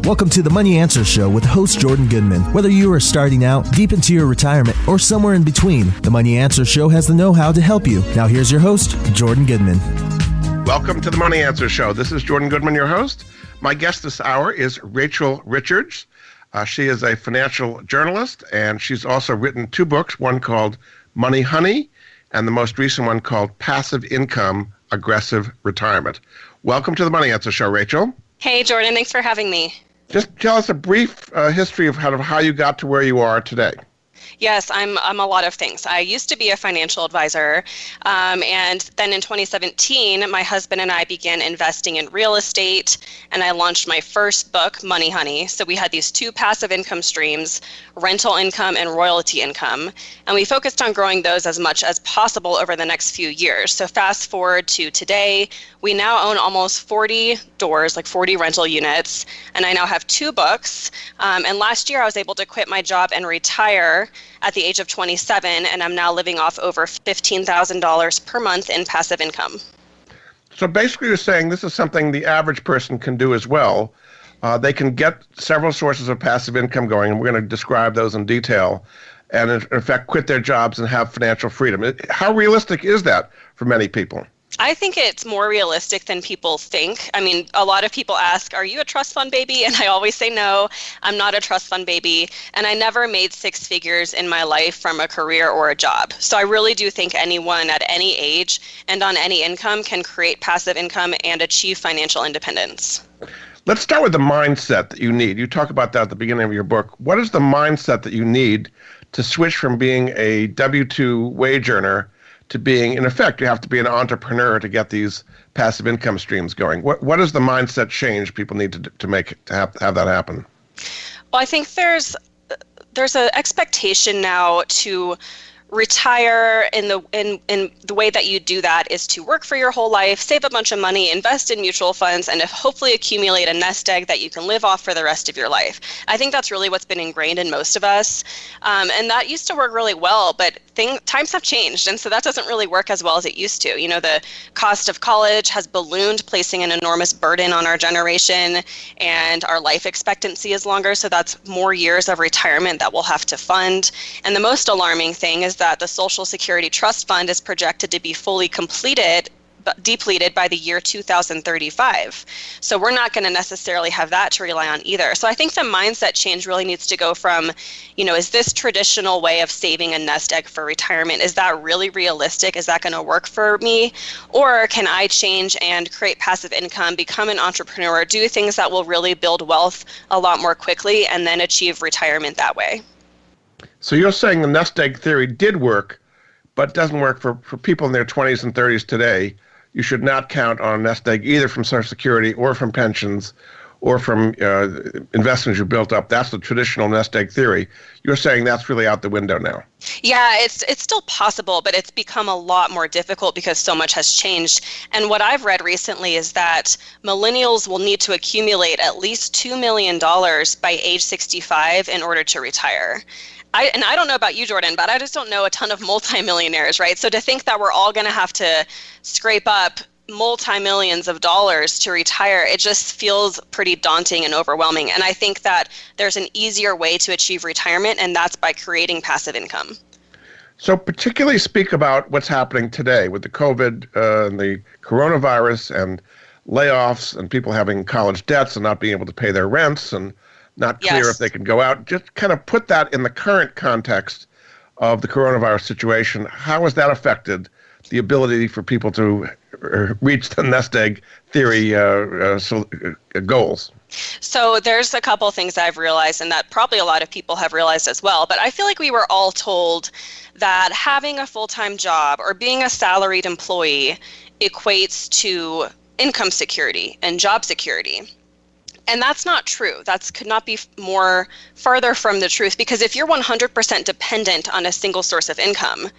Welcome to the Money Answer Show with host Jordan Goodman. Whether you are starting out, deep into your retirement, or somewhere in between, the Money Answer Show has the know-how to help you. Now here's your host, Jordan Goodman. Welcome to the Money Answer Show. This is Jordan Goodman, your host. My guest this hour is Rachel Richards. She is a financial journalist, and she's also written two books, one called Money Honey, and the most recent one called Passive Income, Aggressive Retirement. Welcome to the Money Answer Show, Rachel. Hey, Jordan. Thanks for having me. Just tell us a brief history of how you got to where you are today. Yes, I'm a lot of things. I used to be a financial advisor, and then in 2017, my husband and I began investing in real estate, and I launched my first book, Money Honey. So we had these two passive income streams, rental income and royalty income, and we focused on growing those as much as possible over the next few years. So fast forward to today, we now own almost 40 doors, like 40 rental units, and I now have two books. And last year, I was able to quit my job and retire at the age of 27, and I'm now living off over $15,000 per month in passive income. So basically you're saying this is something the average person can do as well. They can get several sources of passive income going, and we're going to describe those in detail, and in effect quit their jobs and have financial freedom. How realistic is that for many people? I think it's more realistic than people think. I mean, a lot of people ask, are you a trust fund baby? And I always say, no, I'm not a trust fund baby. And I never made six figures in my life from a career or a job. So I really do think anyone at any age and on any income can create passive income and achieve financial independence. Let's start with the mindset that you need. You talk about that at the beginning of your book. What is the mindset that you need to switch from being a W-2 wage earner to being, in effect, you have to be an entrepreneur to get these passive income streams going? What is the mindset change people need to have that happen? Well, I think there's an expectation now to retire in the way that you do that is to work for your whole life, save a bunch of money, invest in mutual funds, and hopefully accumulate a nest egg that you can live off for the rest of your life. I think that's really what's been ingrained in most of us. And that used to work really well, but times have changed, and so that doesn't really work as well as it used to. You know, the cost of college has ballooned, placing an enormous burden on our generation, and our life expectancy is longer, so that's more years of retirement that we'll have to fund. And the most alarming thing is that the Social Security Trust Fund is projected to be fully depleted by the year 2035. So we're not going to necessarily have that to rely on either. So I think the mindset change really needs to go from, is this traditional way of saving a nest egg for retirement, is that really realistic? Is that going to work for me? Or can I change and create passive income, become an entrepreneur, do things that will really build wealth a lot more quickly, and then achieve retirement that way? So you're saying the nest egg theory did work, but doesn't work for people in their 20s and 30s today. You should not count on a nest egg either from Social Security or from pensions or from investments you built up. That's the traditional nest egg theory. You're saying that's really out the window now. Yeah, it's still possible, but it's become a lot more difficult because so much has changed. And what I've read recently is that millennials will need to accumulate at least $2 million by age 65 in order to retire. I don't know about you, Jordan, but I just don't know a ton of multimillionaires, right? So to think that we're all going to have to scrape up multi-millions of dollars to retire, it just feels pretty daunting and overwhelming. And I think that there's an easier way to achieve retirement, and that's by creating passive income. So particularly speak about what's happening today with the COVID and the coronavirus and layoffs and people having college debts and not being able to pay their rents and not clear if they can go out. Just kind of put that in the current context of the coronavirus situation. How has that affected the ability for people to reach the nest egg theory goals? So there's a couple things I've realized, and that probably a lot of people have realized as well, but I feel like we were all told that having a full-time job or being a salaried employee equates to income security and job security. And that's not true. That could not be more farther from the truth, because if you're 100% dependent on a single source of income,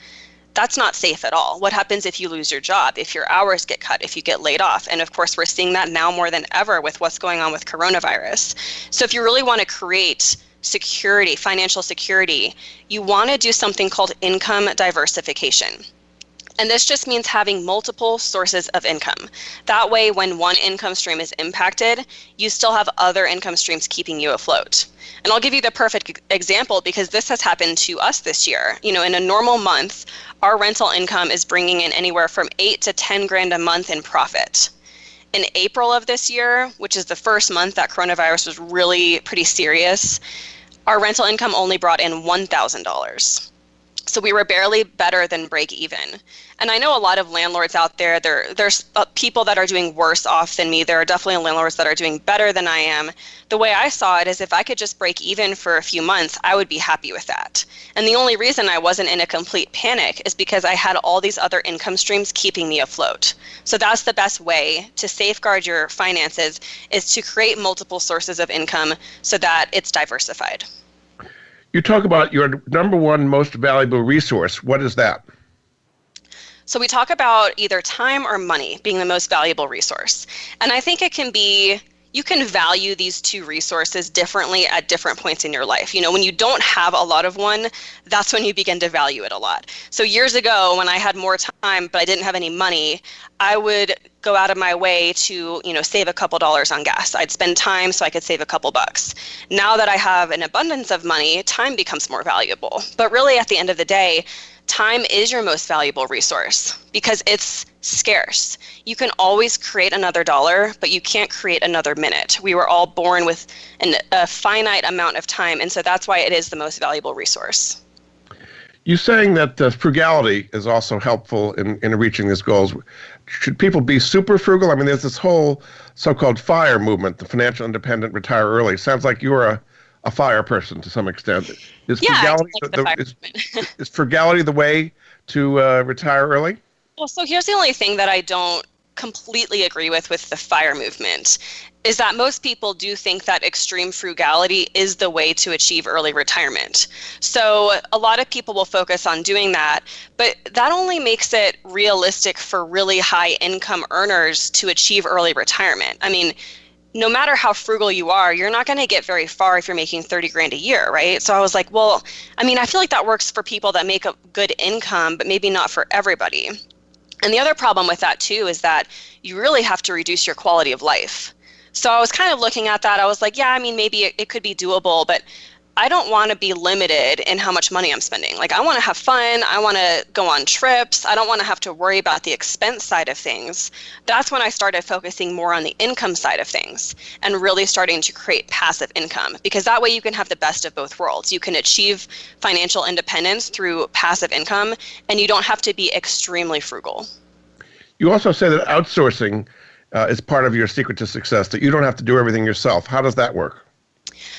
that's not safe at all. What happens if you lose your job, if your hours get cut, if you get laid off? And of course, we're seeing that now more than ever with what's going on with coronavirus. So if you really want to create security, financial security, you want to do something called income diversification. And this just means having multiple sources of income. That way, when one income stream is impacted, you still have other income streams keeping you afloat. And I'll give you the perfect example because this has happened to us this year. In a normal month, our rental income is bringing in anywhere from 8 to 10 grand a month in profit. In April of this year, which is the first month that coronavirus was really pretty serious, our rental income only brought in $1,000. So we were barely better than break even. And I know a lot of landlords out there, there's people that are doing worse off than me. There are definitely landlords that are doing better than I am. The way I saw it is if I could just break even for a few months, I would be happy with that. And the only reason I wasn't in a complete panic is because I had all these other income streams keeping me afloat. So that's the best way to safeguard your finances, is to create multiple sources of income so that it's diversified. You talk about your number one most valuable resource. What is that? So we talk about either time or money being the most valuable resource. And I think it can be, you can value these two resources differently at different points in your life. When you don't have a lot of one, that's when you begin to value it a lot. So years ago, when I had more time, but I didn't have any money, I would go out of my way to, save a couple dollars on gas. I'd spend time so I could save a couple bucks. Now that I have an abundance of money, time becomes more valuable. But really, at the end of the day, time is your most valuable resource because it's scarce. You can always create another dollar, but you can't create another minute. We were all born with a finite amount of time, and so that's why it is the most valuable resource. You're saying that frugality is also helpful in reaching these goals. Should people be super frugal? I mean, there's this whole so-called FIRE movement, the financial independent retire early. Sounds like you're a FIRE person to some extent. Is frugality the way to retire early? Well, so here's the only thing that I don't completely agree with the FIRE movement, is that most people do think that extreme frugality is the way to achieve early retirement. So a lot of people will focus on doing that, but that only makes it realistic for really high income earners to achieve early retirement. I mean, no matter how frugal you are, you're not going to get very far if you're making 30 grand a year, right? So I was like, well, I feel like that works for people that make a good income, but maybe not for everybody. And the other problem with that too is that you really have to reduce your quality of life. So I was kind of looking at that. I was like, yeah, maybe it could be doable, but I don't want to be limited in how much money I'm spending. Like, I want to have fun. I want to go on trips. I don't want to have to worry about the expense side of things. That's when I started focusing more on the income side of things and really starting to create passive income, because that way you can have the best of both worlds. You can achieve financial independence through passive income, and you don't have to be extremely frugal. You also say that outsourcing is part of your secret to success, that you don't have to do everything yourself. How does that work?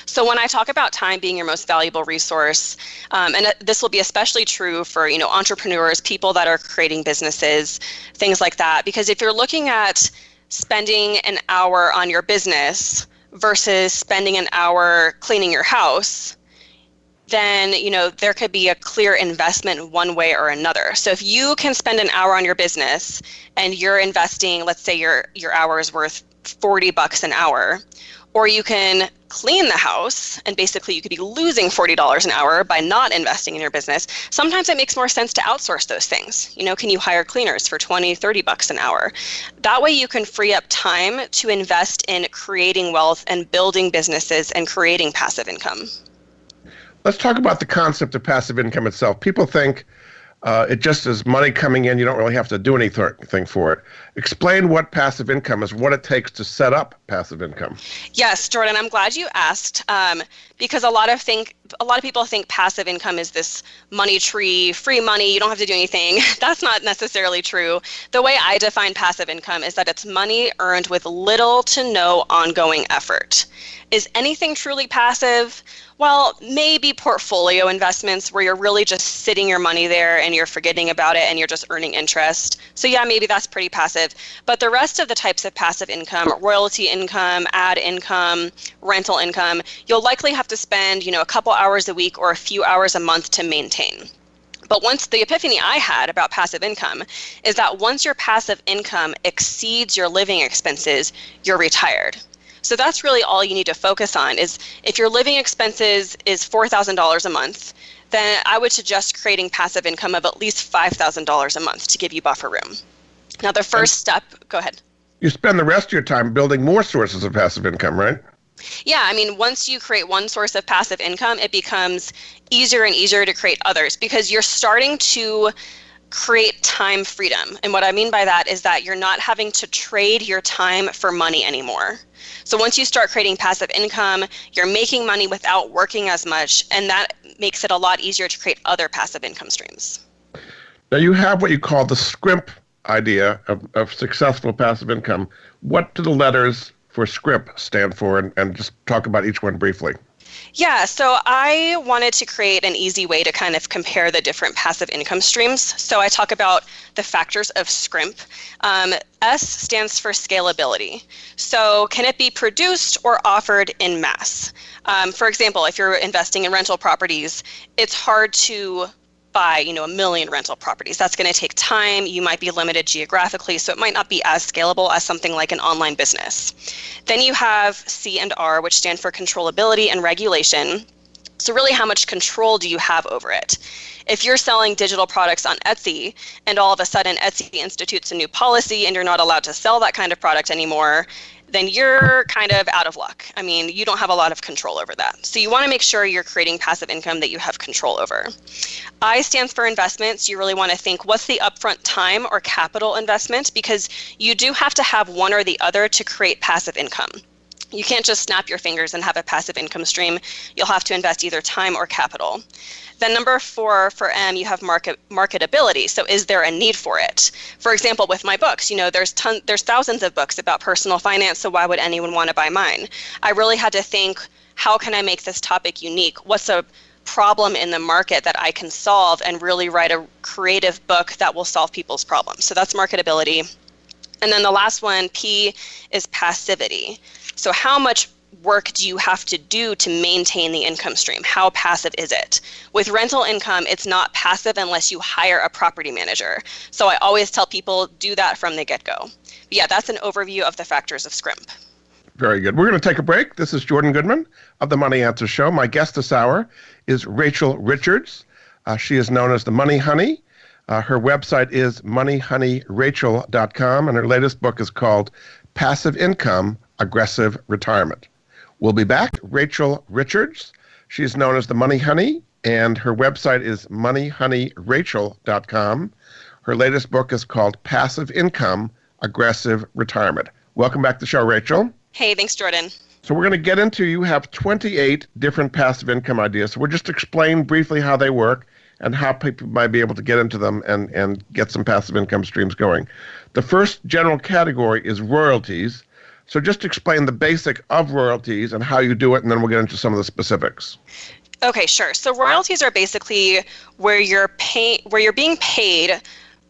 So when I talk about time being your most valuable resource, and this will be especially true for, entrepreneurs, people that are creating businesses, things like that, because if you're looking at spending an hour on your business versus spending an hour cleaning your house, then, there could be a clear investment one way or another. So if you can spend an hour on your business and you're investing, let's say your hour is worth $40 an hour, or you can clean the house and basically you could be losing $40 an hour by not investing in your business. Sometimes it makes more sense to outsource those things. Can you hire cleaners for $20, $30 an hour? That way you can free up time to invest in creating wealth and building businesses and creating passive income. Let's talk about the concept of passive income itself. People think it just is money coming in. You don't really have to do anything for it. Explain what passive income is, what it takes to set up passive income. Yes, Jordan, I'm glad you asked, because a lot of people think passive income is this money tree, free money, you don't have to do anything. That's not necessarily true. The way I define passive income is that it's money earned with little to no ongoing effort. Is anything truly passive? Well, maybe portfolio investments where you're really just sitting your money there and you're forgetting about it and you're just earning interest. So yeah, maybe that's pretty passive. But the rest of the types of passive income, royalty income, ad income, rental income, you'll likely have to spend, a couple hours a week or a few hours a month to maintain. But once the epiphany I had about passive income is that once your passive income exceeds your living expenses, you're retired. So that's really all you need to focus on. Is if your living expenses is $4,000 a month, then I would suggest creating passive income of at least $5,000 a month to give you buffer room. Now, the first step, go ahead. You spend the rest of your time building more sources of passive income, right? Yeah, I mean, once you create one source of passive income, it becomes easier and easier to create others because you're starting to create time freedom. And what I mean by that is that you're not having to trade your time for money anymore. So once you start creating passive income, you're making money without working as much, and that makes it a lot easier to create other passive income streams. Now you have what you call the SCRIMP idea of successful passive income. What do the letters for SCRIMP stand for? And just talk about each one briefly. Yeah, so I wanted to create an easy way to kind of compare the different passive income streams. So I talk about the factors of SCRIMP. S stands for scalability. So can it be produced or offered in mass? For example, if you're investing in rental properties, it's hard to buy, a million rental properties. That's going to take time. You might be limited geographically, so it might not be as scalable as something like an online business. Then you have C and R, which stand for controllability and regulation. So really, how much control do you have over it? If you're selling digital products on Etsy and all of a sudden Etsy institutes a new policy and you're not allowed to sell that kind of product anymore, then you're kind of out of luck. I mean, you don't have a lot of control over that. So you want to make sure you're creating passive income that you have control over. I stands for investments. You really want to think, what's the upfront time or capital investment? Because you do have to have one or the other to create passive income. You can't just snap your fingers and have a passive income stream. You'll have to invest either time or capital. Then number 4 for M, you have marketability. So is there a need for it? For example, with my books, there's thousands of books about personal finance, so why would anyone want to buy mine? I really had to think, how can I make this topic unique? What's a problem in the market that I can solve and really write a creative book that will solve people's problems? So that's marketability. And then the last one, P, is passivity. So how much work do you have to do to maintain the income stream? How passive is it? With rental income, it's not passive unless you hire a property manager. So I always tell people, do that from the get-go. But yeah, that's an overview of the factors of SCRIMP. Very good. We're going to take a break. This is Jordan Goodman of the Money Answer Show. My guest this hour is Rachel Richards. She is known as the Money Honey. Her website is moneyhoneyrachel.com, and her latest book is called Passive Income, Aggressive Retirement. We'll be back. Rachel Richards. She's known as the Money Honey, and her website is moneyhoneyrachel.com. Her latest book is called Passive Income, Aggressive Retirement. Welcome back to the show, Rachel. Hey, thanks, Jordan. So we're going to get into, you have 28 different passive income ideas. So we'll just explain briefly how they work and how people might be able to get into them and get some passive income streams going. The first general category is royalties. So just explain the basic of royalties and how you do it, and then we'll get into some of the specifics. Okay, sure. So royalties are basically where you're being paid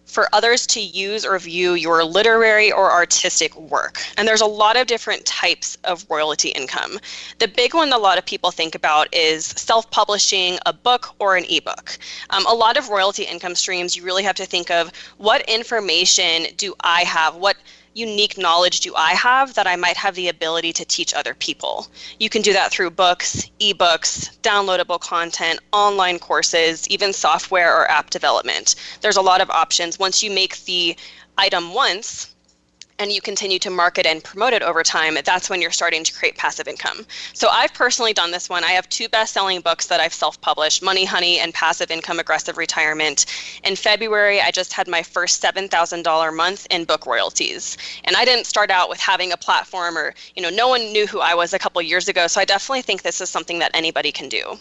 for others to use or view your literary or artistic work. And there's a lot of different types of royalty income. The big one a lot of people think about is self-publishing a book or an ebook. A lot of royalty income streams, you really have to think of, what information do I have? What unique knowledge do I have that I might have the ability to teach other people? You can do that through books, ebooks, downloadable content, online courses, even software or app development. There's a lot of options. Once you make the item once and you continue to market and promote it over time, that's when you're starting to create passive income. So I've personally done this one. I have 2 best-selling books that I've self-published, Money Honey and Passive Income Aggressive Retirement. In February, I just had my first $7,000 month in book royalties. And I didn't start out with having a platform or, no one knew who I was a couple years ago. So I definitely think this is something that anybody can do.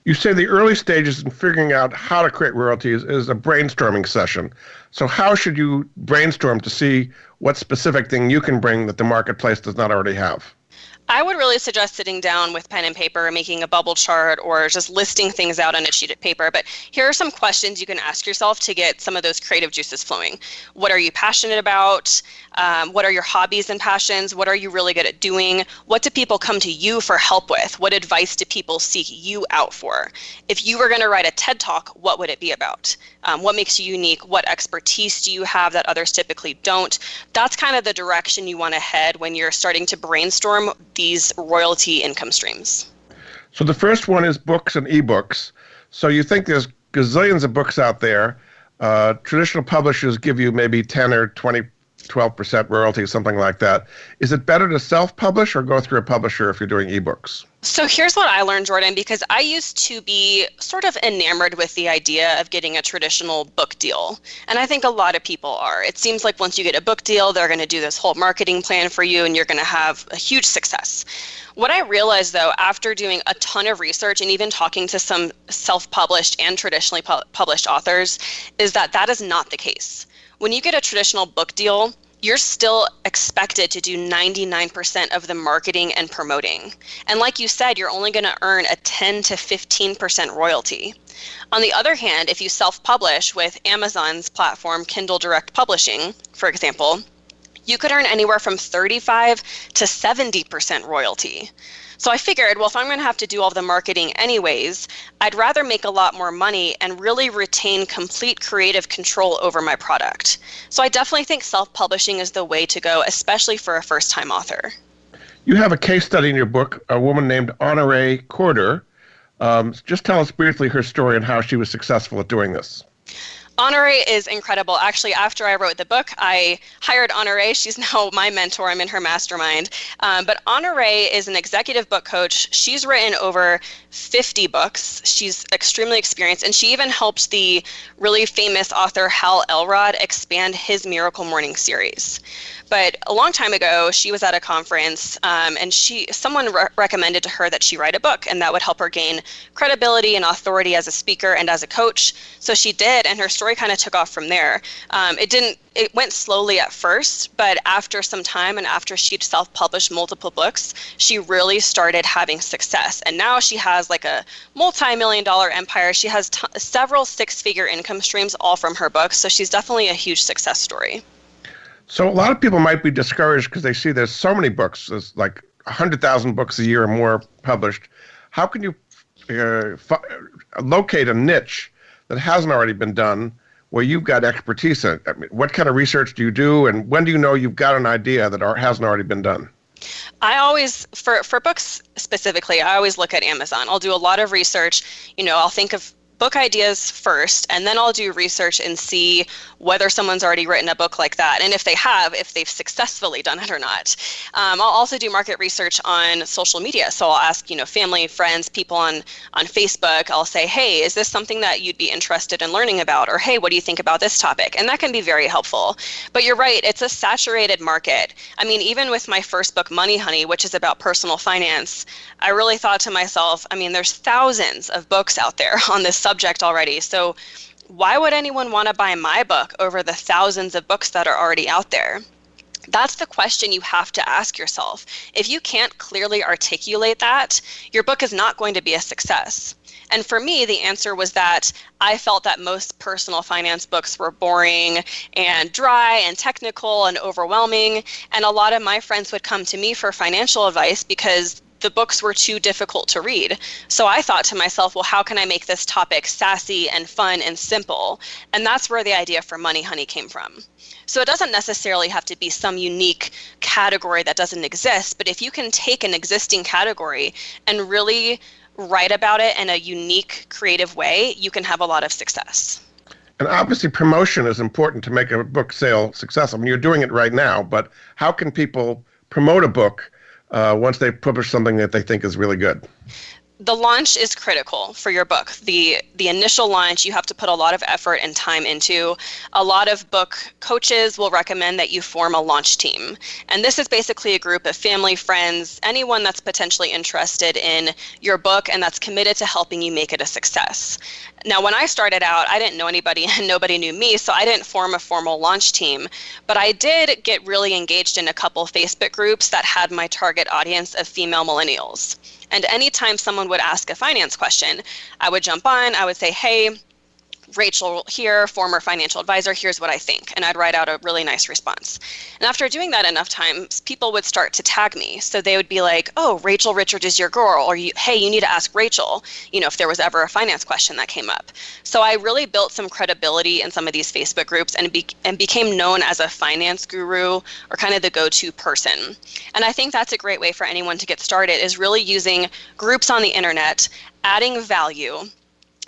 You say the early stages in figuring out how to create royalties is a brainstorming session. So how should you brainstorm to see what specific thing you can bring that the marketplace does not already have? I would really suggest sitting down with pen and paper, making a bubble chart, or just listing things out on a sheet of paper. But here are some questions you can ask yourself to get some of those creative juices flowing. What are you passionate about? What are your hobbies and passions? What are you really good at doing? What do people come to you for help with? What advice do people seek you out for? If you were going to write a TED Talk, what would it be about? What makes you unique? What expertise do you have that others typically don't? That's kind of the direction you want to head when you're starting to brainstorm these royalty income streams. So the first one is books and ebooks. So you think there's gazillions of books out there. Traditional publishers give you maybe 10 or 20, 12% royalties, something like that. Is it better to self-publish or go through a publisher if you're doing ebooks? So here's what I learned, Jordan, because I used to be sort of enamored with the idea of getting a traditional book deal. And I think a lot of people are. It seems like once you get a book deal, they're going to do this whole marketing plan for you and you're going to have a huge success. What I realized, though, after doing a ton of research and even talking to some self-published and traditionally published authors, is that that is not the case. When you get a traditional book deal, you're still expected to do 99% of the marketing and promoting. And like you said, you're only going to earn a 10 to 15% royalty. On the other hand, if you self-publish with Amazon's platform, Kindle Direct Publishing, for example, you could earn anywhere from 35 to 70% royalty. So I figured, well, if I'm going to have to do all the marketing anyways, I'd rather make a lot more money and really retain complete creative control over my product. So I definitely think self-publishing is the way to go, especially for a first-time author. You have a case study in your book, a woman named Honoree Corder. Just tell us briefly her story and how she was successful at doing this. Honoree is incredible. Actually, after I wrote the book, I hired Honoree. She's now my mentor. I'm in her mastermind. But Honoree is an executive book coach. She's written over 50 books. She's extremely experienced, and she even helped the really famous author Hal Elrod expand his Miracle Morning series. But a long time ago, she was at a conference, and someone recommended to her that she write a book, and that would help her gain credibility and authority as a speaker and as a coach. So she did, and her story kind of took off from there. It went slowly at first, but after some time and after she'd self-published multiple books, she really started having success. And now she has like a multi-million-dollar empire. She has several six-figure income streams all from her books. So she's definitely a huge success story. So a lot of people might be discouraged because they see there's so many books, there's like 100,000 books a year or more published. How can you locate a niche that hasn't already been done where you've got expertise in it? I mean, what kind of research do you do, and when do you know you've got an idea that hasn't already been done? I always, for books specifically, I always look at Amazon. I'll do a lot of research. I'll think of book ideas first, and then I'll do research and see whether someone's already written a book like that, and if they've successfully done it or not. I'll also do market research on social media. So I'll ask, family, friends, people on Facebook. I'll say, hey, is this something that you'd be interested in learning about? Or hey, what do you think about this topic? And that can be very helpful. But you're right, it's a saturated market. I mean, even with my first book, Money Honey, which is about personal finance, I really thought to myself, there's thousands of books out there on this subject already. So why would anyone want to buy my book over the thousands of books that are already out there? That's the question you have to ask yourself. If you can't clearly articulate that, your book is not going to be a success. And for me, the answer was that I felt that most personal finance books were boring and dry and technical and overwhelming. And a lot of my friends would come to me for financial advice because the books were too difficult to read. So I thought to myself, well, how can I make this topic sassy and fun and simple? And that's where the idea for Money Honey came from. So it doesn't necessarily have to be some unique category that doesn't exist, but if you can take an existing category and really write about it in a unique, creative way, you can have a lot of success. And obviously promotion is important to make a book sale successful. You're doing it right now, but how can people promote a book once they publish something that they think is really good? The launch is critical for your book. The initial launch, you have to put a lot of effort and time into. A lot of book coaches will recommend that you form a launch team. And this is basically a group of family, friends, anyone that's potentially interested in your book and that's committed to helping you make it a success. Now, when I started out, I didn't know anybody and nobody knew me, so I didn't form a formal launch team. But I did get really engaged in a couple Facebook groups that had my target audience of female millennials. And anytime someone would ask a finance question, I would jump on, I would say, hey, Rachel here, former financial advisor, here's what I think. And I'd write out a really nice response. And after doing that enough times, people would start to tag me. So they would be like, oh, Rachel Richard is your girl. Or hey, you need to ask Rachel, if there was ever a finance question that came up. So I really built some credibility in some of these Facebook groups and became known as a finance guru or kind of the go-to person. And I think that's a great way for anyone to get started is really using groups on the internet, adding value,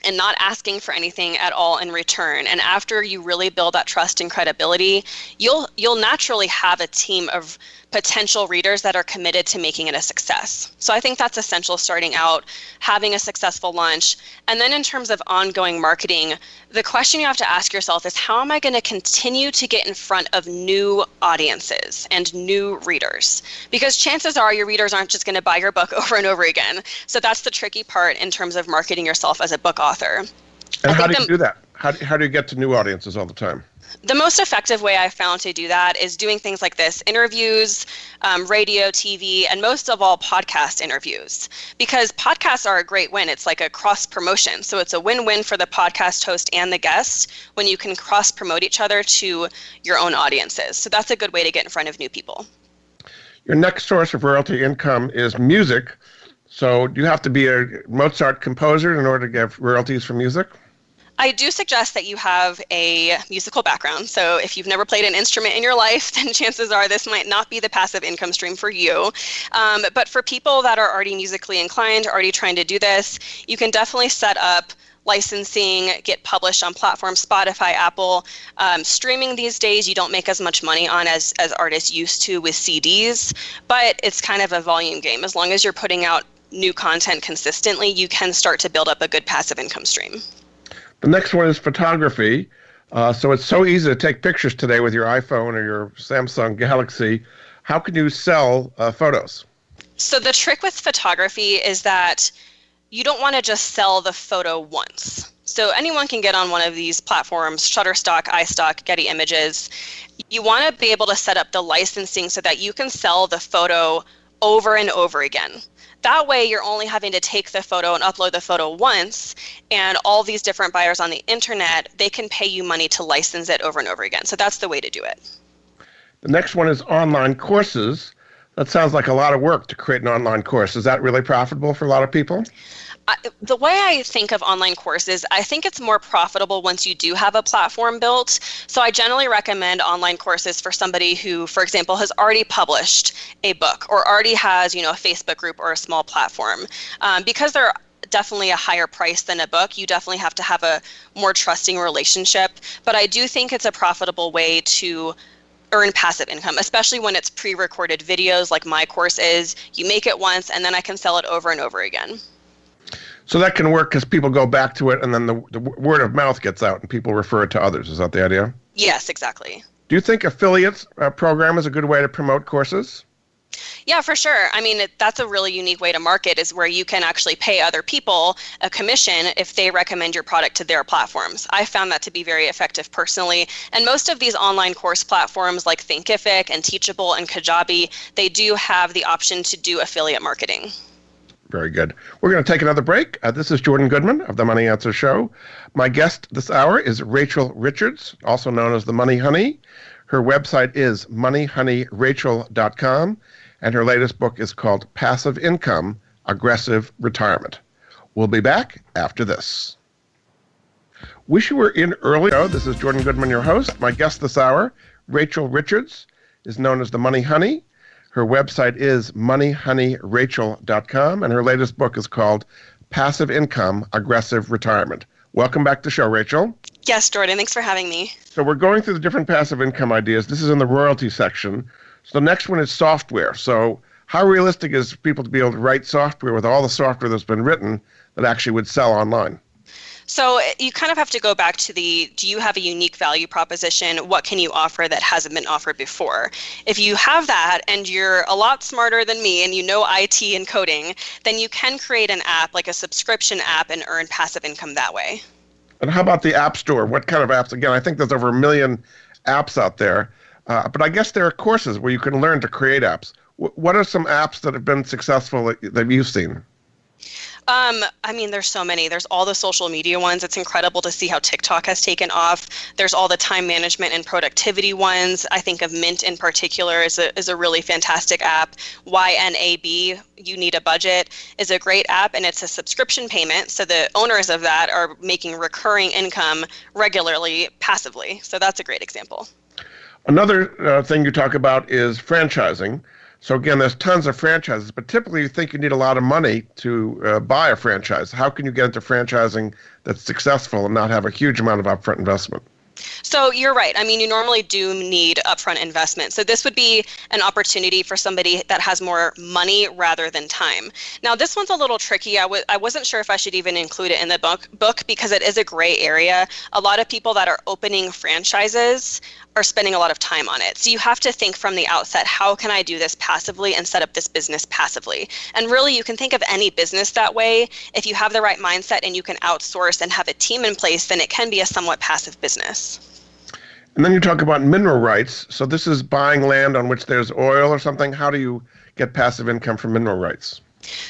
and not asking for anything at all in return. And after you really build that trust and credibility, you'll naturally have a team of potential readers that are committed to making it a success. So I think that's essential starting out, having a successful launch. And then in terms of ongoing marketing, the question you have to ask yourself is, how am I going to continue to get in front of new audiences and new readers? Because chances are your readers aren't just going to buy your book over and over again. So that's the tricky part in terms of marketing yourself as a book author. And how do you do that? How do you get to new audiences all the time? The most effective way I found to do that is doing things like this: interviews, radio, TV, and most of all, podcast interviews. Because podcasts are a great win. It's like a cross promotion. So it's a win-win for the podcast host and the guest when you can cross promote each other to your own audiences. So that's a good way to get in front of new people. Your next source of royalty income is music. So do you have to be a Mozart composer in order to get royalties for music? I do suggest that you have a musical background. So if you've never played an instrument in your life, then chances are this might not be the passive income stream for you. But for people that are already musically inclined, already trying to do this, you can definitely set up licensing, get published on platforms, Spotify, Apple. Streaming these days, you don't make as much money on as artists used to with CDs, but it's kind of a volume game. As long as you're putting out new content consistently, you can start to build up a good passive income stream. The next one is photography. So it's so easy to take pictures today with your iPhone or your Samsung Galaxy. How can you sell photos? So the trick with photography is that you don't want to just sell the photo once. So anyone can get on one of these platforms, Shutterstock, iStock, Getty Images. You want to be able to set up the licensing so that you can sell the photo over and over again. That way, you're only having to take the photo and upload the photo once, and all these different buyers on the internet, they can pay you money to license it over and over again. So that's the way to do it. The next one is online courses. That sounds like a lot of work to create an online course. Is that really profitable for a lot of people? The way I think of online courses, I think it's more profitable once you do have a platform built. So I generally recommend online courses for somebody who, for example, has already published a book or already has, a Facebook group or a small platform. Because they're definitely a higher price than a book, you definitely have to have a more trusting relationship. But I do think it's a profitable way to earn passive income, especially when it's pre-recorded videos like my course is. You make it once and then I can sell it over and over again. So that can work because people go back to it and then the word of mouth gets out and people refer it to others. Is that the idea? Yes, exactly. Do you think affiliates program is a good way to promote courses? Yeah, for sure. I mean, that's a really unique way to market, is where you can actually pay other people a commission if they recommend your product to their platforms. I found that to be very effective personally. And most of these online course platforms like Thinkific and Teachable and Kajabi, they do have the option to do affiliate marketing. Very good. We're going to take another break. This is Jordan Goodman of The Money Answer Show. My guest this hour is Rachel Richards, also known as the Money Honey. Her website is moneyhoneyrachel.com, and her latest book is called Passive Income, Aggressive Retirement. We'll be back after this. Wish you were in earlier. This is Jordan Goodman, your host. My guest this hour, Rachel Richards, is known as the Money Honey. Her website is moneyhoneyrachel.com, and her latest book is called Passive Income, Aggressive Retirement. Welcome back to the show, Rachel. Yes, Jordan. Thanks for having me. So we're going through the different passive income ideas. This is in the royalty section. So the next one is software. So how realistic is people to be able to write software with all the software that's been written that actually would sell online? So you kind of have to go back to do you have a unique value proposition? What can you offer that hasn't been offered before? If you have that and you're a lot smarter than me and you know IT and coding, then you can create an app, like a subscription app, and earn passive income that way. And how about the App Store? What kind of apps? Again, I think there's over 1 million apps out there. But I guess there are courses where you can learn to create apps. What are some apps that have been successful that you've seen? I mean, there's so many. There's all the social media ones. It's incredible to see how TikTok has taken off. There's all the time management and productivity ones. I think of Mint in particular is a really fantastic app. YNAB, You Need a Budget, is a great app, and it's a subscription payment. So the owners of that are making recurring income regularly, passively. So that's a great example. Another thing you talk about is franchising. So again, there's tons of franchises, but typically you think you need a lot of money to buy a franchise. How can you get into franchising that's successful and not have a huge amount of upfront investment? So you're right. I mean, you normally do need upfront investment. So this would be an opportunity for somebody that has more money rather than time. Now, this one's a little tricky. I wasn't sure if I should even include it in the book because it is a gray area. A lot of people that are opening franchises are spending a lot of time on it. So you have to think from the outset, how can I do this passively and set up this business passively? And really, you can think of any business that way. If you have the right mindset and you can outsource and have a team in place, then it can be a somewhat passive business. And then you talk about mineral rights. So this is buying land on which there's oil or something. How do you get passive income from mineral rights?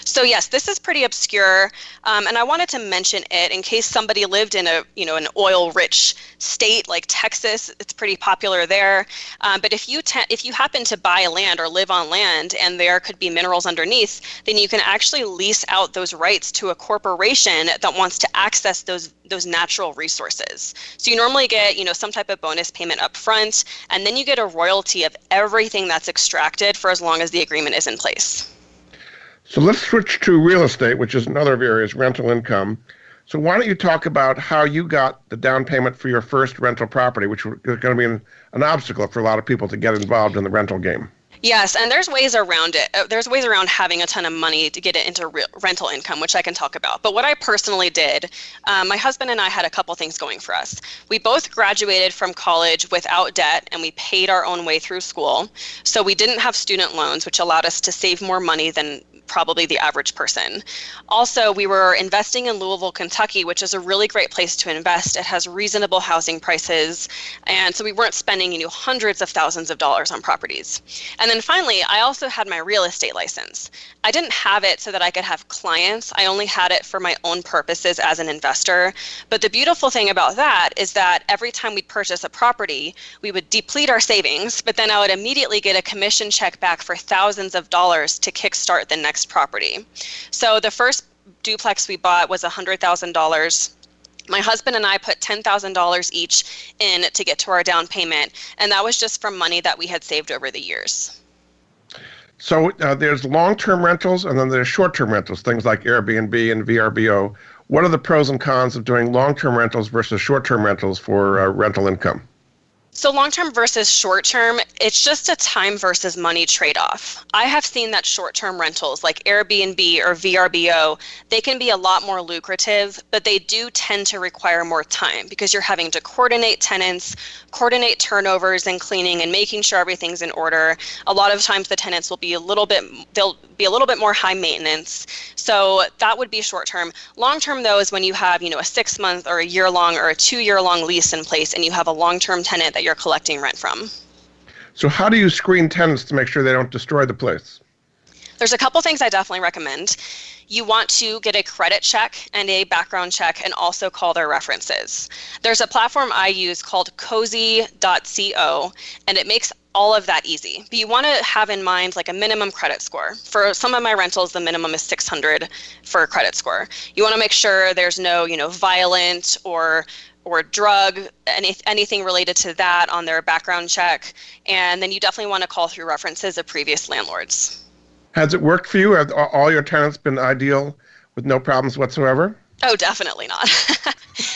So yes, this is pretty obscure, and I wanted to mention it in case somebody lived in an oil-rich state like Texas. It's pretty popular there. But if you happen to buy land or live on land and there could be minerals underneath, then you can actually lease out those rights to a corporation that wants to access those natural resources. So you normally get some type of bonus payment up front, and then you get a royalty of everything that's extracted for as long as the agreement is in place. So let's switch to real estate, which is another of your areas, rental income. So why don't you talk about how you got the down payment for your first rental property, which is going to be an obstacle for a lot of people to get involved in the rental game? Yes, and there's ways around it. There's ways around having a ton of money to get it into rental income, which I can talk about. But what I personally did, my husband and I had a couple things going for us. We both graduated from college without debt, and we paid our own way through school. So we didn't have student loans, which allowed us to save more money than probably the average person. Also, we were investing in Louisville, Kentucky, which is a really great place to invest. It has reasonable housing prices, and so we weren't spending hundreds of thousands of dollars on properties. And then finally, I also had my real estate license. I didn't have it so that I could have clients. I only had it for my own purposes as an investor. But the beautiful thing about that is that every time we'd purchase a property, we would deplete our savings, but then I would immediately get a commission check back for thousands of dollars to kickstart the next property. So the first duplex we bought was $100,000. My husband and I put $10,000 each in to get to our down payment, and that was just from money that we had saved over the years. So there's long-term rentals and then there's short-term rentals, things like Airbnb and VRBO. What are the pros and cons of doing long-term rentals versus short-term rentals for rental income? So long-term versus short-term, it's just a time versus money trade-off. I have seen that short-term rentals like Airbnb or VRBO, they can be a lot more lucrative, but they do tend to require more time because you're having to coordinate tenants, coordinate turnovers and cleaning and making sure everything's in order. A lot of times the tenants will be they'll be a little bit more high maintenance. So that would be short-term. Long-term though is when you have, a 6-month or a year-long or a 2-year-long lease in place and you have a long-term tenant that you're collecting rent from. So how do you screen tenants to make sure they don't destroy the place? There's a couple things I definitely recommend. You want to get a credit check and a background check and also call their references. There's a platform I use called cozy.co, and it makes all of that easy. But you want to have in mind like a minimum credit score. For some of my rentals, the minimum is 600 for a credit score. You want to make sure there's no, violent or drug, anything related to that on their background check. And then you definitely want to call through references of previous landlords. Has it worked for you? Have all your tenants been ideal with no problems whatsoever? Oh, definitely not.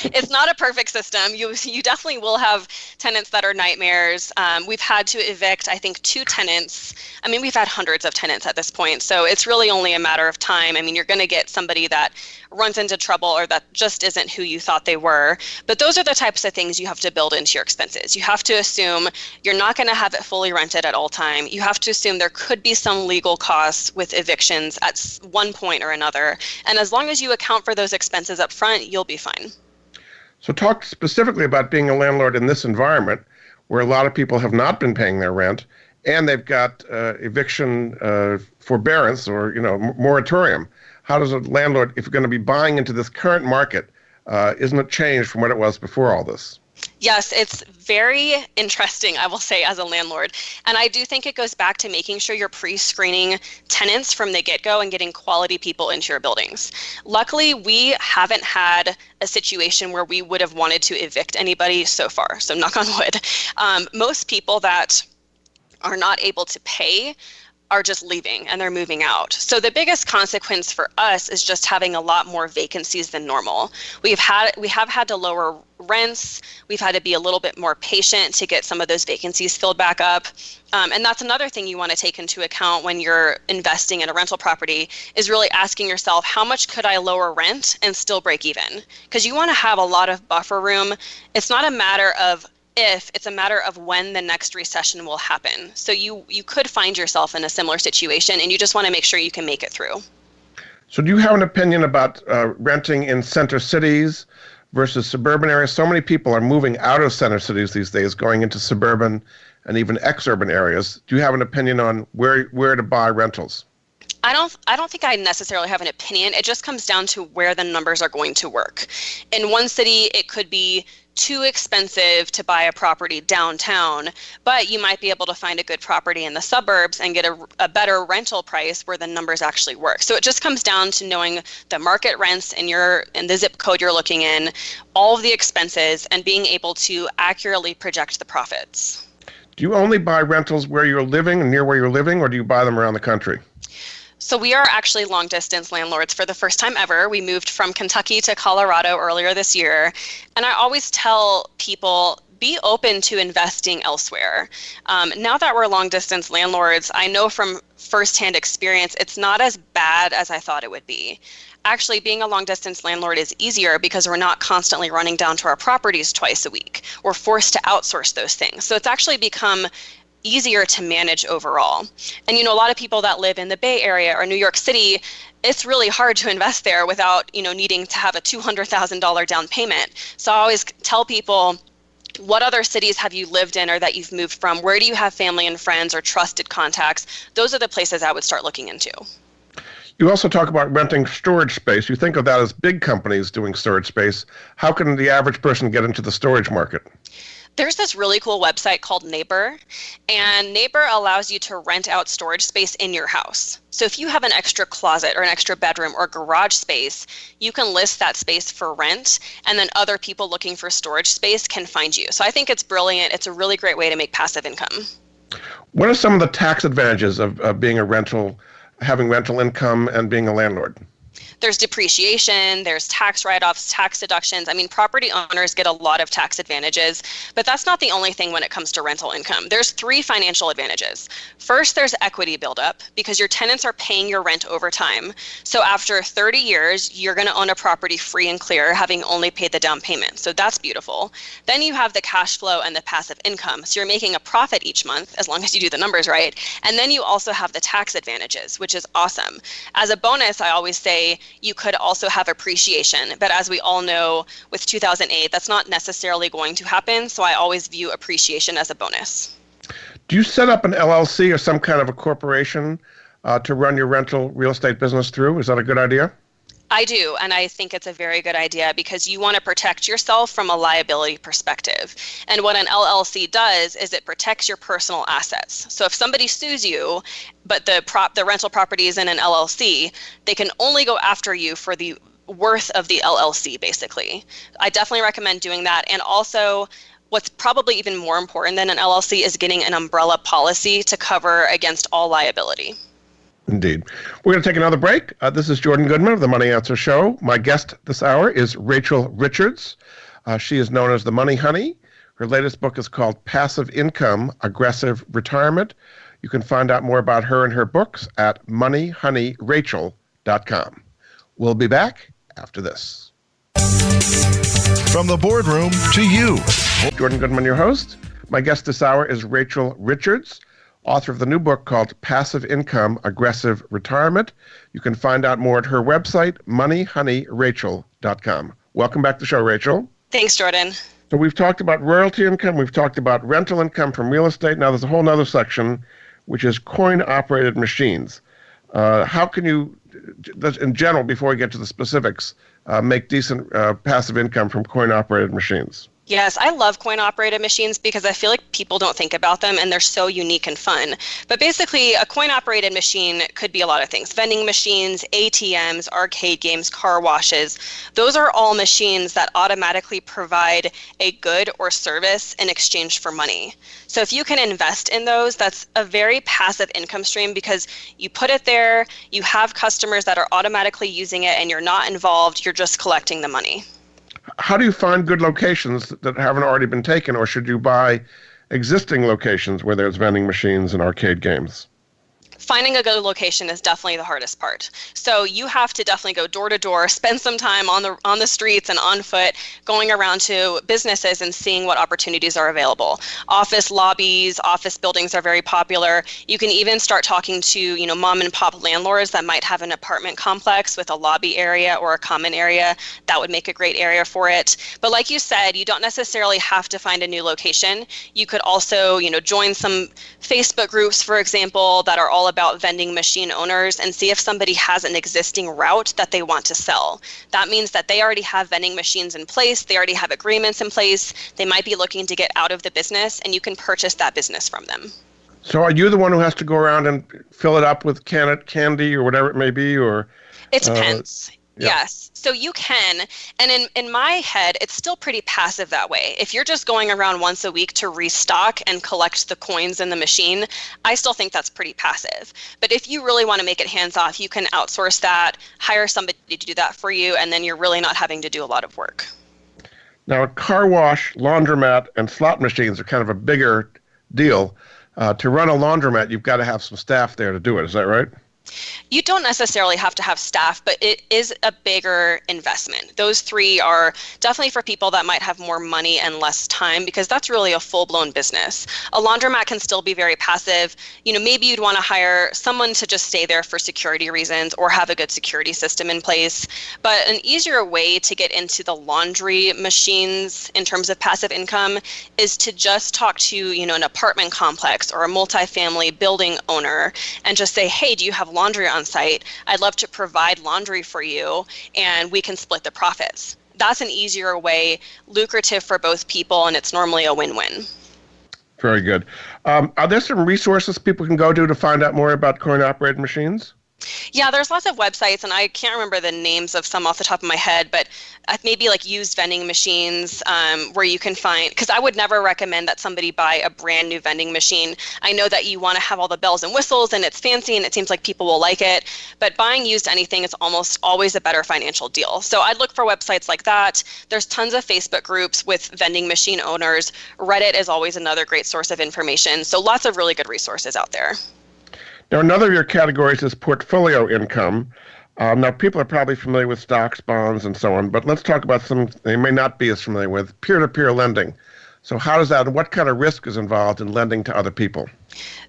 It's not a perfect system. You definitely will have tenants that are nightmares. We've had to evict, I think, 2 tenants. I mean, we've had hundreds of tenants at this point, so it's really only a matter of time. I mean, you're going to get somebody that runs into trouble or that just isn't who you thought they were. But those are the types of things you have to build into your expenses. You have to assume you're not going to have it fully rented at all time. You have to assume there could be some legal costs with evictions at one point or another. And as long as you account for those expenses up front, you'll be fine. So talk specifically about being a landlord in this environment where a lot of people have not been paying their rent and they've got eviction forbearance or moratorium. How does a landlord, if you're going to be buying into this current market, isn't it changed from what it was before all this? Yes, it's very interesting, I will say, as a landlord. And I do think it goes back to making sure you're pre-screening tenants from the get-go and getting quality people into your buildings. Luckily, we haven't had a situation where we would have wanted to evict anybody so far, so knock on wood. Most people that are not able to pay are just leaving and they're moving out. So the biggest consequence for us is just having a lot more vacancies than normal. We have had to lower rents. We've had to be a little bit more patient to get some of those vacancies filled back up. And that's another thing you want to take into account when you're investing in a rental property, is really asking yourself, how much could I lower rent and still break even? Because you want to have a lot of buffer room. It's not a matter of if, it's a matter of when the next recession will happen. So you could find yourself in a similar situation, and you just want to make sure you can make it through. So do you have an opinion about renting in center cities versus suburban areas? So many people are moving out of center cities these days, going into suburban and even ex-urban areas. Do you have an opinion on where to buy rentals? I don't think I necessarily have an opinion. It just comes down to where the numbers are going to work. In one city, it could be too expensive to buy a property downtown, but you might be able to find a good property in the suburbs and get a better rental price where the numbers actually work. So it just comes down to knowing the market rents in the zip code you're looking in, all of the expenses, and being able to accurately project the profits. Do you only buy rentals where you're living and near where you're living, or do you buy them around the country? So we are actually long distance landlords for the first time ever. We moved from Kentucky to Colorado earlier this year. And I always tell people, be open to investing elsewhere. Now that we're long distance landlords, I know from firsthand experience, it's not as bad as I thought it would be. Actually, being a long distance landlord is easier because we're not constantly running down to our properties twice a week. We're forced to outsource those things. So it's actually become easier to manage overall. And a lot of people that live in the Bay Area or New York City, it's really hard to invest there without, needing to have a $200,000 down payment. So I always tell people, what other cities have you lived in or that you've moved from? Where do you have family and friends or trusted contacts? Those are the places I would start looking into. You also talk about renting storage space. You think of that as big companies doing storage space. How can the average person get into the storage market? There's this really cool website called Neighbor, and Neighbor allows you to rent out storage space in your house. So if you have an extra closet or an extra bedroom or garage space, you can list that space for rent, and then other people looking for storage space can find you. So I think it's brilliant. It's a really great way to make passive income. What are some of the tax advantages of having rental income and being a landlord? There's depreciation, there's tax write-offs, tax deductions. Property owners get a lot of tax advantages, but that's not the only thing when it comes to rental income. There's 3 financial advantages. First, there's equity buildup because your tenants are paying your rent over time. So after 30 years, you're going to own a property free and clear, having only paid the down payment. So that's beautiful. Then you have the cash flow and the passive income. So you're making a profit each month, as long as you do the numbers right. And then you also have the tax advantages, which is awesome. As a bonus, I always say, you could also have appreciation, but as we all know, with 2008, that's not necessarily going to happen, so I always view appreciation as a bonus. Do you set up an LLC or some kind of a corporation to run your rental real estate business through? Is that a good idea? I do, and I think it's a very good idea because you want to protect yourself from a liability perspective. And what an LLC does is it protects your personal assets. So if somebody sues you, but the rental property is in an LLC, they can only go after you for the worth of the LLC, basically. I definitely recommend doing that. And also, what's probably even more important than an LLC is getting an umbrella policy to cover against all liability. Indeed. We're going to take another break. This is Jordan Goodman of the Money Answer Show. My guest this hour is Rachel Richards. She is known as the Money Honey. Her latest book is called Passive Income, Aggressive Retirement. You can find out more about her and her books at moneyhoneyrachel.com. We'll be back after this. From the boardroom to you. Jordan Goodman, your host. My guest this hour is Rachel Richards, author of the new book called Passive Income, Aggressive Retirement. You can find out more at her website, moneyhoneyrachel.com. Welcome back to the show, Rachel. Thanks, Jordan. So we've talked about royalty income. We've talked about rental income from real estate. Now there's a whole other section, which is coin-operated machines. How can you, in general, before we get to the specifics, make decent passive income from coin-operated machines? Yes, I love coin-operated machines because I feel like people don't think about them and they're so unique and fun. But basically, a coin-operated machine could be a lot of things. Vending machines, ATMs, arcade games, car washes. Those are all machines that automatically provide a good or service in exchange for money. So if you can invest in those, that's a very passive income stream because you put it there, you have customers that are automatically using it, and you're not involved, you're just collecting the money. How do you find good locations that haven't already been taken, or should you buy existing locations where there's vending machines and arcade games? Finding a good location is definitely the hardest part. So you have to definitely go door to door, spend some time on the streets and on foot, going around to businesses and seeing what opportunities are available. Office lobbies, office buildings are very popular. You can even start talking to, mom and pop landlords that might have an apartment complex with a lobby area or a common area. That would make a great area for it. But like you said, you don't necessarily have to find a new location. You could also, join some Facebook groups, for example, that are all about vending machine owners and see if somebody has an existing route that they want to sell. That means that they already have vending machines in place, they already have agreements in place, they might be looking to get out of the business, and you can purchase that business from them. So are you the one who has to go around and fill it up with candy or whatever it may be, or? It depends. Yeah. Yes. So you can, and in my head, it's still pretty passive that way. If you're just going around once a week to restock and collect the coins in the machine, I still think that's pretty passive. But if you really want to make it hands-off, you can outsource that, hire somebody to do that for you, and then you're really not having to do a lot of work. Now, a car wash, laundromat, and slot machines are kind of a bigger deal. To run a laundromat, you've got to have some staff there to do it. Is that right? You don't necessarily have to have staff, but it is a bigger investment. Those three are definitely for people that might have more money and less time, because that's really a full-blown business. A laundromat can still be very passive. Maybe you'd want to hire someone to just stay there for security reasons or have a good security system in place. But an easier way to get into the laundry machines in terms of passive income is to just talk to, an apartment complex or a multifamily building owner and just say, hey, do you have laundry on site? I'd love to provide laundry for you, and we can split the profits. That's an easier way, lucrative for both people, and it's normally a win-win. Very good. Are there some resources people can go to find out more about coin-operated machines? Yeah, there's lots of websites, and I can't remember the names of some off the top of my head, but maybe like used vending machines where you can find, because I would never recommend that somebody buy a brand new vending machine. I know that you want to have all the bells and whistles and it's fancy and it seems like people will like it, but buying used anything is almost always a better financial deal. So I'd look for websites like that. There's tons of Facebook groups with vending machine owners. Reddit is always another great source of information. So lots of really good resources out there. Now, another of your categories is portfolio income. Now, people are probably familiar with stocks, bonds, and so on, but let's talk about some they may not be as familiar with, peer-to-peer lending. So how does that, and what kind of risk is involved in lending to other people?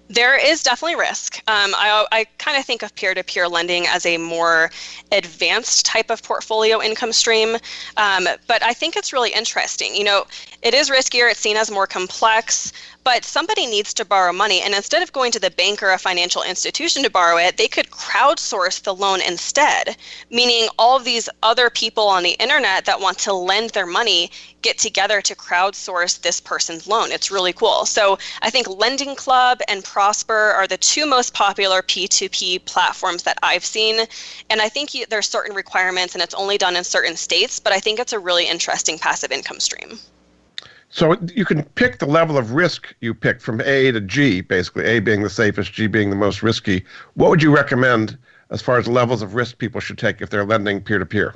There is definitely risk. I kind of think of peer-to-peer lending as a more advanced type of portfolio income stream, but I think it's really interesting. It is riskier, it's seen as more complex, but somebody needs to borrow money, and instead of going to the bank or a financial institution to borrow it, they could crowdsource the loan instead, meaning all of these other people on the internet that want to lend their money get together to crowdsource this person's loan. It's really cool. So I think Lending Club and Prosper are the two most popular P2P platforms that I've seen, and I think there's certain requirements and it's only done in certain states, but I think it's a really interesting passive income stream. So you can pick the level of risk you pick from A to G, basically, A being the safest, G being the most risky. What would you recommend as far as levels of risk people should take if they're lending peer-to-peer?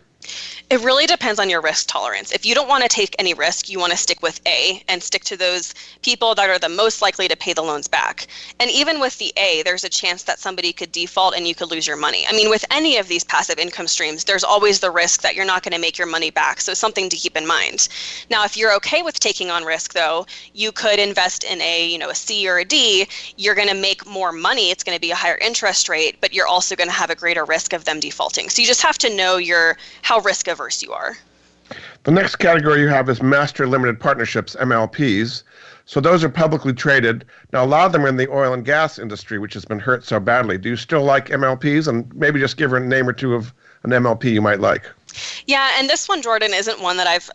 It really depends on your risk tolerance. If you don't want to take any risk, you want to stick with A and stick to those people that are the most likely to pay the loans back. And even with the A, there's a chance that somebody could default and you could lose your money. I mean, with any of these passive income streams, there's always the risk that you're not going to make your money back. So something to keep in mind. Now, if you're okay with taking on risk, though, you could invest in a C or a D. You're going to make more money. It's going to be a higher interest rate, but you're also going to have a greater risk of them defaulting. So you just have to know how risk averse you are. The next category you have is master limited partnerships, MLPs. So those are publicly traded. Now, a lot of them are in the oil and gas industry, which has been hurt so badly. Do you still like MLPs? And maybe just give her a name or two of an MLP you might like. Yeah, and this one, Jordan, isn't one that I've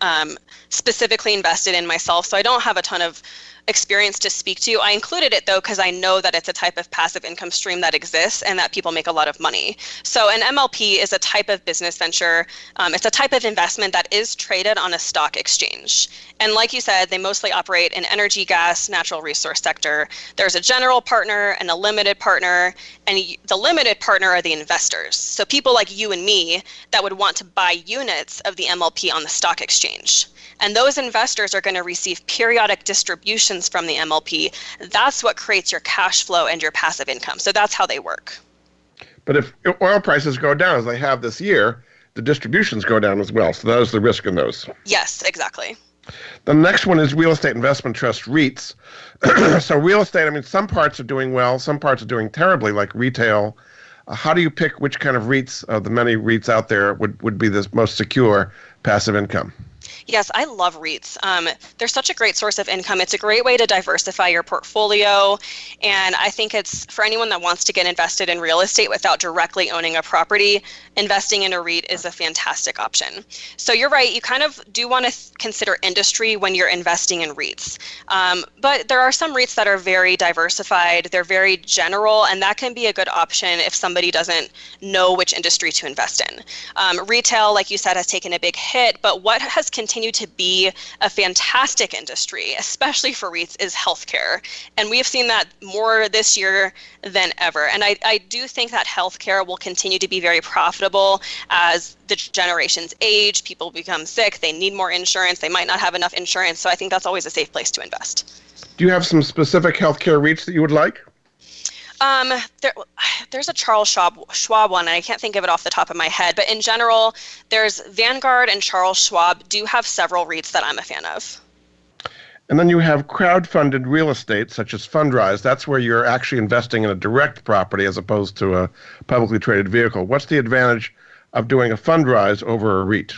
specifically invested in myself, so I don't have a ton of experience to speak to. I included it though because I know that it's a type of passive income stream that exists and that people make a lot of money. So an MLP is a type of business venture. It's a type of investment that is traded on a stock exchange. And like you said, they mostly operate in energy, gas, natural resource sector. There's a general partner and a limited partner, and the limited partner are the investors. So people like you and me that would want to buy units of the MLP on the stock exchange. And those investors are going to receive periodic distributions from the MLP. That's what creates your cash flow and your passive income. So that's how they work. But if oil prices go down, as they have this year, the distributions go down as well. So that is the risk in those. Yes, exactly. The next one is real estate investment trust REITs. So real estate, I mean, some parts are doing well, some parts are doing terribly, like retail. How do you pick which kind of REITs of the many REITs out there would be the most secure passive income? Yes, I love REITs. They're such a great source of income. It's a great way to diversify your portfolio. And I think it's for anyone that wants to get invested in real estate without directly owning a property, investing in a REIT is a fantastic option. So you're right, you kind of do want to consider industry when you're investing in REITs. But there are some REITs that are very diversified, they're very general, and that can be a good option if somebody doesn't know which industry to invest in. Retail, like you said, has taken a big hit, but what has continued to be a fantastic industry, especially for REITs, is healthcare. And we have seen that more this year than ever. And I do think that healthcare will continue to be very profitable as the generations age, people become sick, they need more insurance, they might not have enough insurance. So I think that's always a safe place to invest. Do you have some specific healthcare REITs that you would like? There's a Charles Schwab one, and I can't think of it off the top of my head. But in general, there's Vanguard and Charles Schwab do have several REITs that I'm a fan of. And then you have crowd-funded real estate, such as Fundrise. That's where you're actually investing in a direct property as opposed to a publicly traded vehicle. What's the advantage of doing a Fundrise over a REIT?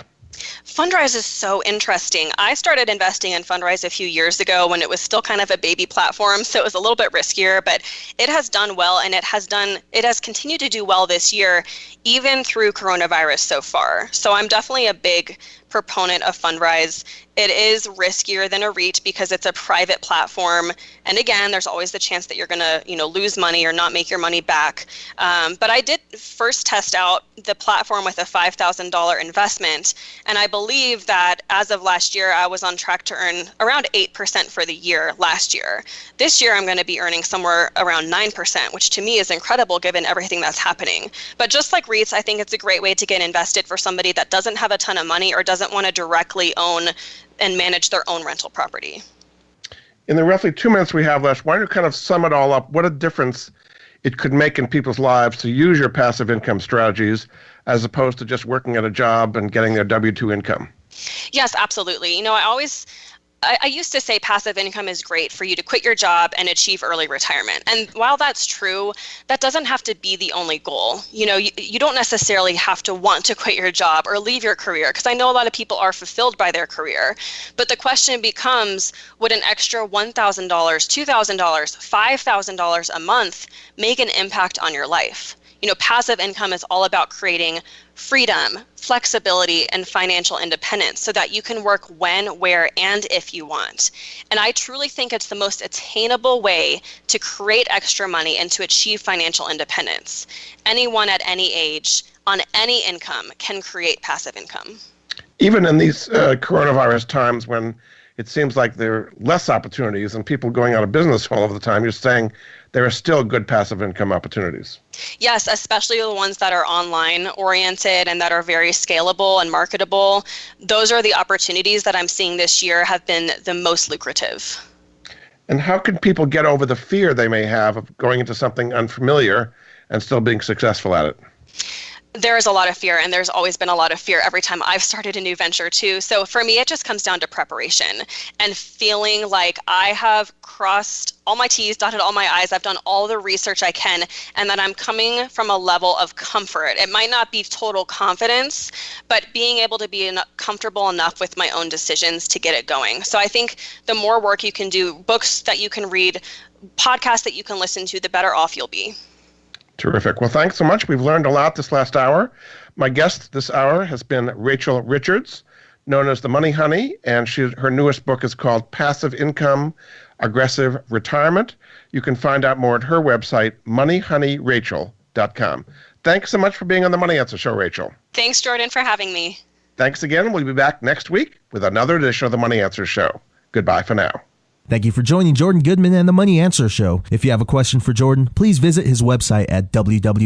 Fundrise is so interesting. I started investing in Fundrise a few years ago when it was still kind of a baby platform, so it was a little bit riskier, but it has done well, and it has continued to do well this year, even through coronavirus so far. So I'm definitely a big proponent of Fundrise. It is riskier than a REIT because it's a private platform. And again, there's always the chance that you're going to, lose money or not make your money back. But I did first test out the platform with a $5,000 investment. And I believe that as of last year, I was on track to earn around 8% for the year last year. This year, I'm going to be earning somewhere around 9%, which to me is incredible given everything that's happening. But just like REITs, I think it's a great way to get invested for somebody that doesn't have a ton of money or doesn't want to directly own and manage their own rental property. In the roughly 2 minutes we have left, why don't you kind of sum it all up? What a difference it could make in people's lives to use your passive income strategies as opposed to just working at a job and getting their W-2 income. Yes, absolutely. I used to say passive income is great for you to quit your job and achieve early retirement. And while that's true, that doesn't have to be the only goal. You don't necessarily have to want to quit your job or leave your career, because I know a lot of people are fulfilled by their career. But the question becomes, would an extra $1,000, $2,000, $5,000 a month make an impact on your life? Passive income is all about creating freedom, flexibility, and financial independence so that you can work when, where, and if you want. And I truly think it's the most attainable way to create extra money and to achieve financial independence. Anyone at any age, on any income, can create passive income. Even in these coronavirus times when it seems like there are less opportunities and people going out of business all of the time, you're saying there are still good passive income opportunities. Yes, especially the ones that are online oriented and that are very scalable and marketable. Those are the opportunities that I'm seeing this year have been the most lucrative. And how can people get over the fear they may have of going into something unfamiliar and still being successful at it? There is a lot of fear, and there's always been a lot of fear every time I've started a new venture too. So for me, it just comes down to preparation and feeling like I have crossed all my T's, dotted all my I's, I've done all the research I can, and that I'm coming from a level of comfort. It might not be total confidence, but being able to be comfortable enough with my own decisions to get it going. So I think the more work you can do, books that you can read, podcasts that you can listen to, the better off you'll be. Terrific. Well, thanks so much. We've learned a lot this last hour. My guest this hour has been Rachel Richards, known as the Money Honey, and her newest book is called Passive Income, Aggressive Retirement. You can find out more at her website, moneyhoneyrachel.com. Thanks so much for being on the Money Answer Show, Rachel. Thanks, Jordan, for having me. Thanks again. We'll be back next week with another edition of the Money Answer Show. Goodbye for now. Thank you for joining Jordan Goodman and the Money Answer Show. If you have a question for Jordan, please visit his website at www.